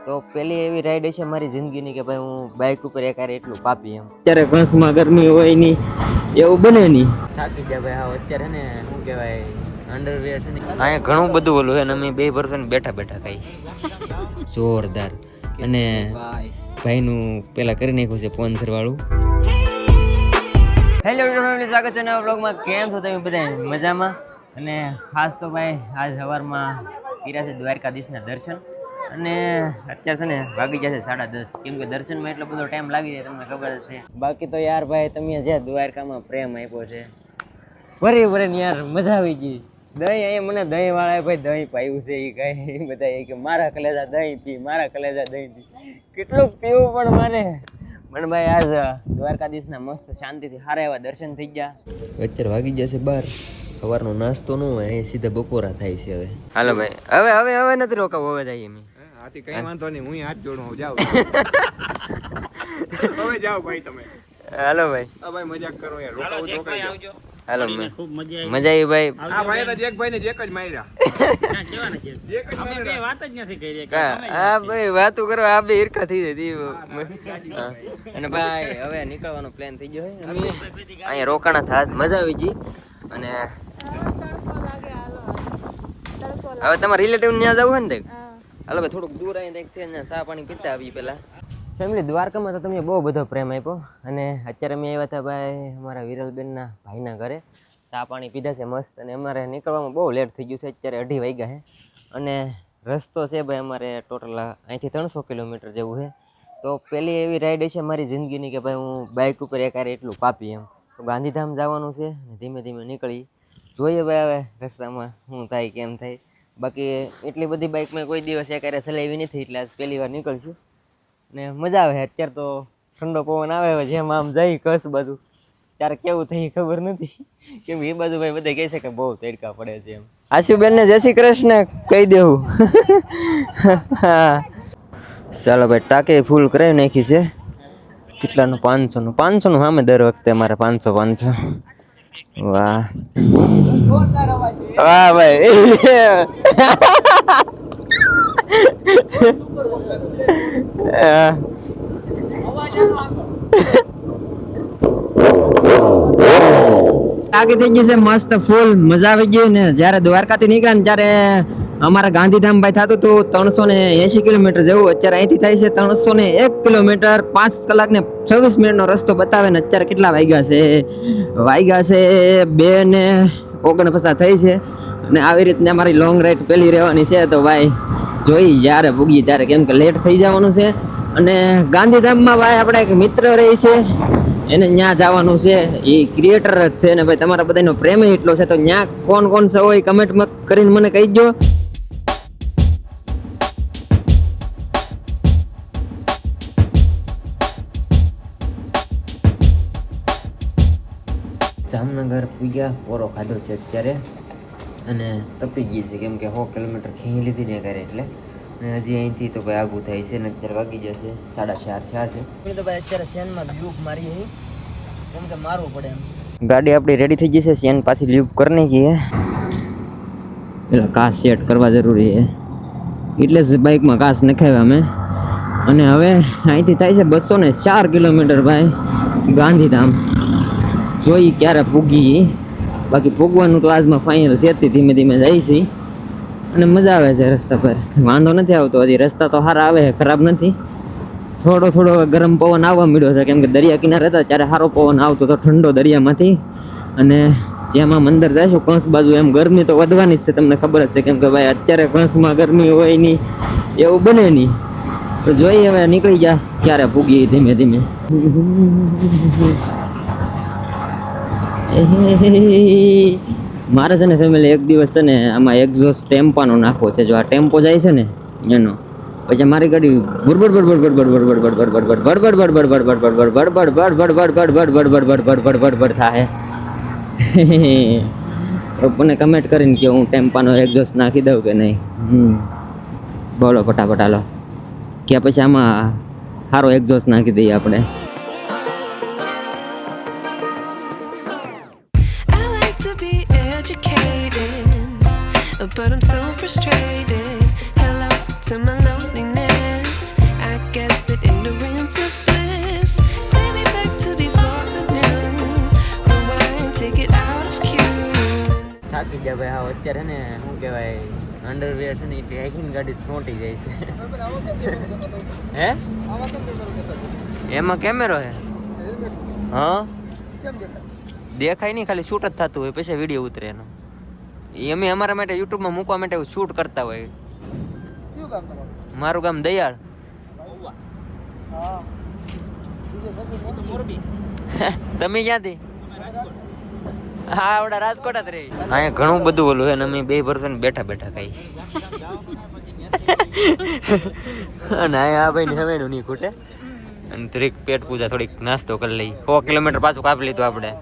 તો પેલી એવી રાઈડ છે મારી જિંદગીની કે ભાઈ હું બાઇક ઉપર એકારે એટલું પાપી એમ. અત્યારે ઘસમાં ગરમી હોય ની એવું બને નહીં. થાકી ગયા ભાઈ. હા અત્યારે ને શું કહેવાય અંડરવેર છે ને અહીંયા ઘણું બધું ઓલું છે ને અમે 2 પર્સન બેઠા બેઠા ખાઈ જોરદાર. અને ભાઈનું પેલા કરી નાખ્યું છે સ્પોન્સર વાળું. હેલો ફેમિલી, સ્વાગત છે નવા વ્લોગમાં. કેમ છો તમે બધા? મજામાં. અને ખાસ તો ભાઈ આજ સવારમાં કર્યા છે દ્વારકાધીશના દર્શન. અને અત્યારે છે ને વાગી જશે 10:30, કેમ કે દર્શનમાં એટલો બધો ટાઈમ લાગી જાય તમને ખબર જ છે. બાકી તો યાર ભાઈ તમે જે દ્વારકામાં પ્રેમ આપ્યો છે ભરે ને યાર મજા આવી ગઈ. દહીં અહીંયા મને દહીં વાળાએ ભાઈ દહીં પાયું છે એ કાંઈ બધા કે મારા કલેજા દહીં પી, મારા કલેજા દહીં પી. કેટલું પીવું પણ મને ભાઈ આજ દ્વારકાધીશના મસ્ત શાંતિથી સારા એવા દર્શન થઈ ગયા. અત્યારે વાગી જશે 12. સવારનો નાસ્તો ન હોય અહીં સીધા બપોરા થાય છે હવે. હાલો ભાઈ હવે નથી રોકાવું, હવે જઈએ અમે. આથી કઈ વાંધો નહીં, હું હાથ જોડું જાઉં. હવે જાઓ ભાઈ તમે. હાલો ભાઈ. હા ભાઈ મજાક કરો યાર. રોકાવું તો કઈ આવજો. હાલો ખૂબ મજા આવી ભાઈ. આ ભાઈ તો જેક ભાઈ ને જેક જ માર્યા. ના કેવાના જેક. જેક જ માર્યા. અમે વાત જ નથી કરી રહ્યા. હા ભાઈ વાતો કરો, આ બે ઈરખા થઈ જતી. અને ભાઈ હવે નીકળવાનો પ્લાન થઈ ગયો છે. અહીંયા રોકાણા થાત, મજા આવી ગઈ. અને હવે તમારા રિલેટિવ ત્યાં જવું હોય ને હાલો ભાઈ થોડુંક દૂર આવીને છે ને ચા પાણી પીતા આવી પેલા. ફેમિલી દ્વારકામાં તો તમને બહુ બધો પ્રેમ આપ્યો. અને અત્યારે અમે આવ્યા હતા ભાઈ અમારા વિરલબેનના ભાઈના ઘરે. ચા પાણી પીધા છે મસ્ત. અને અમારે નીકળવામાં બહુ લેટ થઈ ગયું છે, અત્યારે 2:30 વાગ્યા છે. અને રસ્તો છે ભાઈ અમારે ટોટલ અહીંથી 300 કિલોમીટર જેવું છે. તો પેલી એવી રાઈડ છે મારી જિંદગીની કે ભાઈ હું બાઇક ઉપર એકારે એટલું પાપી એમ. તો ગાંધીધામ જવાનું છે અને ધીમે ધીમે નીકળી જોઈએ ભાઈ હવે રસ્તામાં શું થાય કેમ થાય. બાકી એટલી બધી બાઇક મેં કોઈ દિવસ એકારે ચલાવી નથી, એટલે આજ પહેલી વાર નીકળશું. ને મજા આવે. અત્યારે તો ઠંડો પવન આવે જેમ આમ જઈ કચ્છ બાજુ ત્યારે કેવું થઈ ખબર નથી, કેમ એ બાજુ ભાઈ બધા કહે છે કે બહુ તડકા પડે છે એમ. આશુબેનને જય શ્રી કૃષ્ણ કહી દેવું. હા ચાલો ભાઈ, ટાંકી ફૂલ કરાવી નાખી છે. કેટલાનું? 500નું સામે દર વખતે અમારે 500. વાહ વાહ ભાઈ. ટાંકી થઈ ગઈ છે મસ્ત ફૂલ, મજા આવી ગઈ. ને જયારે દ્વારકાથી નીકળ્યા ને ત્યારે અમારા ગાંધીધામ ભાઈ થતું હતું 380 કિલોમીટર જેવું. અત્યારે અહીંથી થાય છે 301 કિલોમીટર. 5 કલાક ને 26 મિનિટનો રસ્તો બતાવે ને અત્યારે કેટલા વાગ્યા છે 2:49 થઈ છે. અને આવી રીતને અમારી લોંગ રાઈડ પેલી રહેવાની છે. તો ભાઈ જોઈ જ્યારે ભૂગી ત્યારે, કેમ કે લેટ થઈ જવાનું છે. અને ગાંધીધામમાં ભાઈ આપણે એક મિત્ર રહે છે, એને ત્યાં જવાનું છે. એ ક્રિએટર જ છે ને ભાઈ તમારા બધાનો પ્રેમ એટલો છે. તો ત્યાં કોણ છે હોય કમેન્ટમાં કરીને મને કહી દો. જામનગર પૂગ્યા, પોરો ખાધો છે અત્યારે અને તપી ગઈ છે, કેમ કે 100 કિલોમીટર ખીણી લીધી ને કરે એટલે. અને હજી અહીંથી તો ભાઈ આગું થાય છે ને અત્યારે વાગી જશે 4:30 છે. તો ભાઈ અત્યારે ચેનમાં લૂપ મારી છે, કેમ કે મારવું પડે એમ. ગાડી આપણી રેડી થઈ ગઈ છે. ચેન પાછી લૂપ કરી નાખી છે. પેલા કાચ સેટ કરવા જરૂરી છે, એટલે જ બાઇકમાં કાચ નખાવ્યા અમે. અને હવે અહીંથી થાય છે 204 કિલોમીટર ભાઈ ગાંધીધામ. જોઈ ક્યારે પૂગી. બાકી પૂગવાનું તો આજમાં ફાઇનલ છે. ધીમે ધીમે જાય છે અને મજા આવે છે રસ્તા પર, વાંધો નથી આવતો. હજી રસ્તા તો સારા આવે, ખરાબ નથી. થોડો ગરમ પવન આવવા મળ્યો છે, કેમ કે દરિયા કિનારે હતા ત્યારે સારો પવન આવતો હતો ઠંડો દરિયામાંથી. અને જેમ આમ અંદર જઈશું કંસ બાજુ એમ ગરમી તો વધવાની જ છે, તમને ખબર જ છે. કેમ કે ભાઈ અત્યારે કંસમાં ગરમી હોય નહીં એવું બને નહીં. તો જોઈએ હવે નીકળી ગયા ક્યારે પૂગી ધીમે ધીમે. મારે છે ને ફેમિલી એક દિવસ છે ને આમાં એક્ઝોસ્ટ ટેમ્પાનો નાખવો છે. જો આ ટેમ્પો જાય છે ને એનો, પછી મારી ગાડી થાય. મને કમેન્ટ કરીને કે હું ટેમ્પાનો એક્ઝોસ્ટ નાખી દઉં કે નહીં. બોલો ફટાફટ હાલો, કે પછી આમાં સારો એક્ઝોસ્ટ નાખી દઈએ આપણે. But I'm so frustrated. Hello to my loneliness. થાકી ગયા ભાઈ. હા અત્યારે ને શું કહેવાય અંડરવેર છે ને એટલે હાઈકિંગ ગાડી સોંટી જાય છે. હે એમાં કેમેરો હે? હા દેખાય નહીં, ખાલી શૂટ જ થતું હોય, પછી વિડીયો ઉતરે એનો. અમે અમારા માટે યુટ્યુબમાં મૂકવા માટે શૂટ કરતા હોય. મારું ગામ દયાળ. તમે ક્યાંથી? હા આવડા રાજકોટ જ રહી. અહીંયા ઘણું બધું ઓલું છે ને અમે 2 પર્સન બેઠા બેઠા ખાઈ. અને અહીંયા આ ભાઈ ને હવેનું નહીં ખૂટે. અને થોડીક પેટ પૂજા થોડીક નાસ્તો કરી લઈ. 100 કિલોમીટર પાછું કાપી લીધું આપણે,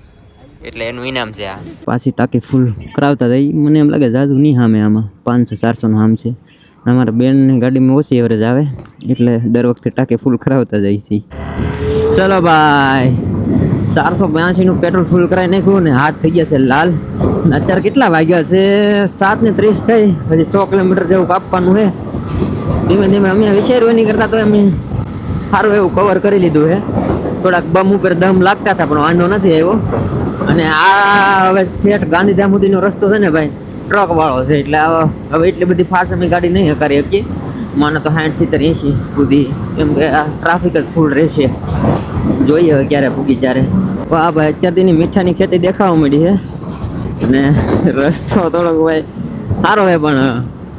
એટલે એનું ઇનામ છે આ. પાછી ટાંકી ફૂલ કરાવતા હતા. મને એમ લાગે જાજુ નહીં સામે, આમાં 500-400 નું આમ છે. અમારા બેનની ગાડીમાં ઓછી એવરેજ આવે એટલે દર વખતે ટાંકી ફૂલ કરાવતા જાય છે. ચલો ભાઈ 482 નું પેટ્રોલ ફૂલ કરાવી નાખ્યું ને હાથ થઈ ગયા છે લાલ. અત્યારે કેટલા વાગ્યા છે? 7:30 થઈ. હજી 100 કિલોમીટર જેવું કાપવાનું છે. ધીમે ધીમે અમે વિચાર્યું નહીં કરતા તો અમે સારું એવું કવર કરી લીધું છે. થોડાક બમ ઉપર દમ લાગતા હતા પણ વાંધો નથી આવ્યો. અને આ હવે ઠેઠ ગાંધીધામ સુધીનો રસ્તો છે ને ભાઈ ટ્રક વાળો છે, એટલે હવે એટલી બધી ફાસ્ટ અમે ગાડી નહીં હકારી શકીએ. માનો તો 60, 70, 80 સુધી, કેમ કે આ ટ્રાફિક જ ફૂલ રહેશે. જોઈએ હવે ક્યારે પૂગી ત્યારે. વાહ ભાઈ અત્યારથી મીઠાની ખેતી દેખાવા મળી છે. અને રસ્તો થોડોક ભાઈ સારો છે પણ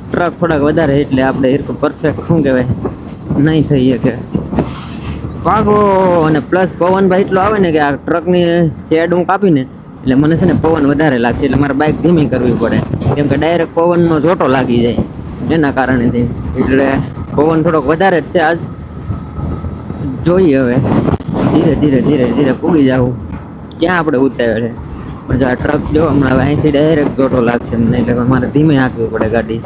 ટ્રક થોડાક વધારે એટલે આપણે પરફેક્ટ શું કહેવાય નહીં થઈ શકે ભાગો. અને પ્લસ પવન ભાઈ એટલો આવે ને કે આ ટ્રકની શેડ હું કાપીને એટલે મને છે ને પવન વધારે લાગશે, એટલે મારે બાઇક ધીમી કરવી પડે, કેમ કે ડાયરેક્ટ પવનનો જોટો લાગી જાય એના કારણેથી. એટલે પવન થોડોક વધારે જ છે આજ. જોઈએ હવે ધીરે ધીરે ધીરે ધીરે પૂગી જવું. ક્યાં આપણે ઉતાવળ છે પણ જો આ ટ્રક જો હમણાં હવે અહીંથી ડાયરેક્ટ જોટો લાગશે મને, એટલે મારે ધીમે હાંકવી પડે ગાડી.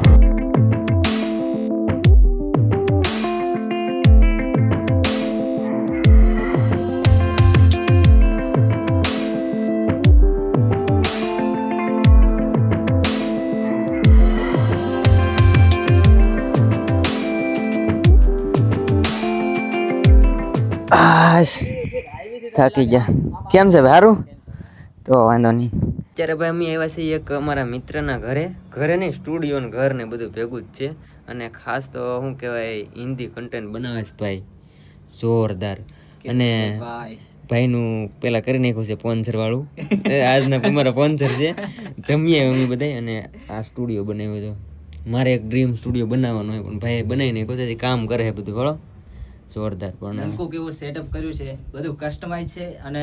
થાકી ગયા. કેમ છે ભાઈ? સારું તો વાંધો નહીં. અત્યારે ભાઈ અમે આવ્યા છીએ એક અમારા મિત્રના ઘરે નહીં, સ્ટુડિયો ને ઘર ને બધું ભેગું જ છે. અને ખાસ તો શું કહેવાય હિન્દી કન્ટેન્ટ બનાવે છે ભાઈ જોરદાર. અને ભાઈનું પેલા કરી નાખ્યું છે સ્પોન્સર વાળું. આજના અમારા સ્પોન્સર છે. જમીએ અમે બધા અને આ સ્ટુડિયો બનાવ્યો છે. મારે એક ડ્રીમ સ્ટુડિયો બનાવવાનો હોય પણ ભાઈ બનાવી નાખ્યો છે, કામ કરે છે બધું ઘણો જોરદાર. પણ નમકું કેવું સેટઅપ કર્યું છે, બધું કસ્ટમાઇઝ છે અને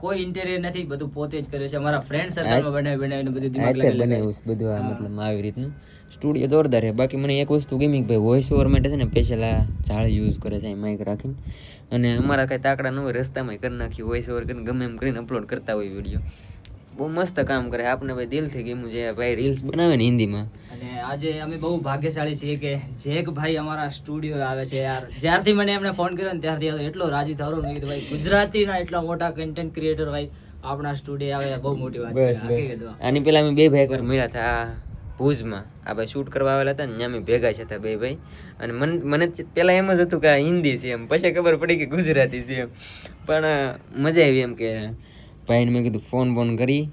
કોઈ ઇન્ટેરિયર નથી, બધું પોતે જ કર્યું છે. અમારા ફ્રેન્ડ સર્કલમાં બનાવીને બધું દિમાગ લગાવી બનાવ્યું છે બધું. આ મતલબ આવી રીતનું સ્ટુડિયો જોરદાર છે. બાકી મને એક વસ્તુ ગમી ભાઈ વોઇસ ઓવર માટે છે ને સ્પેશિયલ આ જાળી યુઝ કરે છે માઇક રાખીને. અને અમારા કાંઈ તાકડા ન હોય રસ્તામાં કરી નાખી વોઇસ ઓવર કરીને ગમે એમ કરીને અપલોડ કરતા હોય વિડીયો. બહુ મસ્ત કામ કરે. આપણે ભાઈ દિલથી ગમ્યું છે ભાઈ રીલ્સ બનાવે ને હિન્દીમાં. અને આજે અમે બહુ ભાગ્યશાળી છીએ કે જેક ભાઈ અમારા સ્ટુડિયો આવે છે યાર. જ્યારથી મને એમને ફોન કર્યો ને ત્યારથી એટલો રાજી થયો મેં કીધું ભાઈ ગુજરાતીના એટલા મોટા કન્ટેન્ટ ક્રિએટર ભાઈ આપણા સ્ટુડિયો આવે બહુ મોટી વાત છે. આની પેલા અમે 2 ભાઈ એકવાર મળ્યા હતા ભુજમાં. આ ભાઈ શૂટ કરવા આવેલા હતા ને ત્યાં અમે ભેગા છે હતા 2 ભાઈ. અને મને પેલા એમ જ હતું કે આ હિન્દી છે એમ, પછી ખબર પડી કે ગુજરાતી છે એમ. પણ મજા આવી એમ કે ભાઈને મેં કીધું ફોન કરી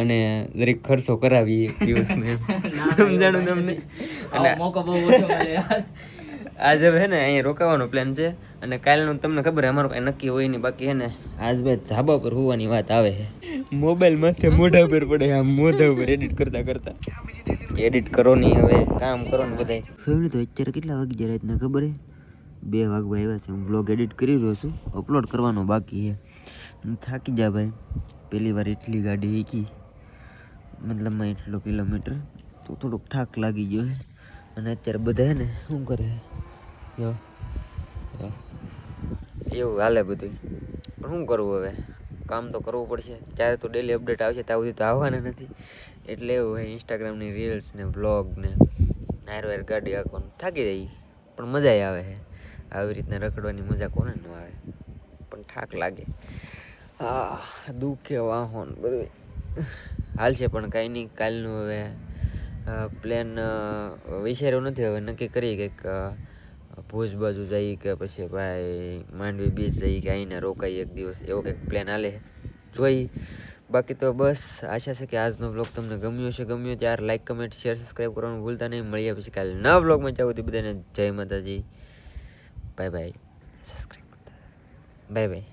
અને દરેક ખર્ચો કરાવી દિવસને સમજાણું તમને. અને મોકો બહુ ઓછો મળે યાર. આજે હવે ને અહીંયા રોકાવાનો પ્લાન છે. અને કાલનું તમને ખબર અમારું કઈ નક્કી હોય નહીં. બાકી હે ને આજ ભાઈ ધાબા પર હોવાની વાત આવે છે. મોબાઈલ માથે મોઢા પર પડે, આમ મોઢા ઉપર એડિટ કરતા એડિટ કરો નહીં હવે કામ કરો ને બધા. ફેમિલી તો અત્યારે કેટલા વાગી જાય રાતના ખબર હે? 2 વાગવા આવ્યા છે. હું વ્લોગ એડિટ કરી રહ્યો છું, અપલોડ કરવાનો બાકી છે. થાકી જા ભાઈ, પહેલી વાર એટલી ગાડી હીકી મતલબમાં એટલો કિલોમીટર તો થોડોક થાક લાગી ગયો છે. અને અત્યારે બધા હે ને શું કરે એવું હાલે બધું. પણ શું કરવું હવે, કામ તો કરવું પડશે. ત્યારે તો ડેલી અપડેટ આવશે, ત્યાં સુધી તો આવવાના નથી. એટલે એવું હોય ઇન્સ્ટાગ્રામની રીલ્સ ને બ્લોગ ને હાર ગાડી હાંકવાનું થાકી જાય પણ મજા આવે છે. આવી રીતના રખડવાની મજા કોને ન આવે, પણ થાક લાગે. હા દુખે વાહન બધું હાલશે પણ કાંઈ નહીં. કાલનું હવે પ્લાન વિચાર્યો નથી, હવે નક્કી કરીએ કંઈક ભુજ બાજુ જઈએ કે પછી ભાઈ માંડવી બીચ જઈએ કે અહીંને રોકાઈ એક દિવસ, એવો કંઈક પ્લાન હાલે જોઈ. બાકી તો બસ આશા છે કે આજનો વ્લોગ તમને ગમ્યો ત્યારે લાઈક કમેન્ટ શેર સબસ્ક્રાઈબ કરવાનું ભૂલતા નહીં. મળીએ પછી કાલે નવા વ્લોગમાં. ચાહું બધાને જય માતાજી. Bye bye. Subscribe bye bye.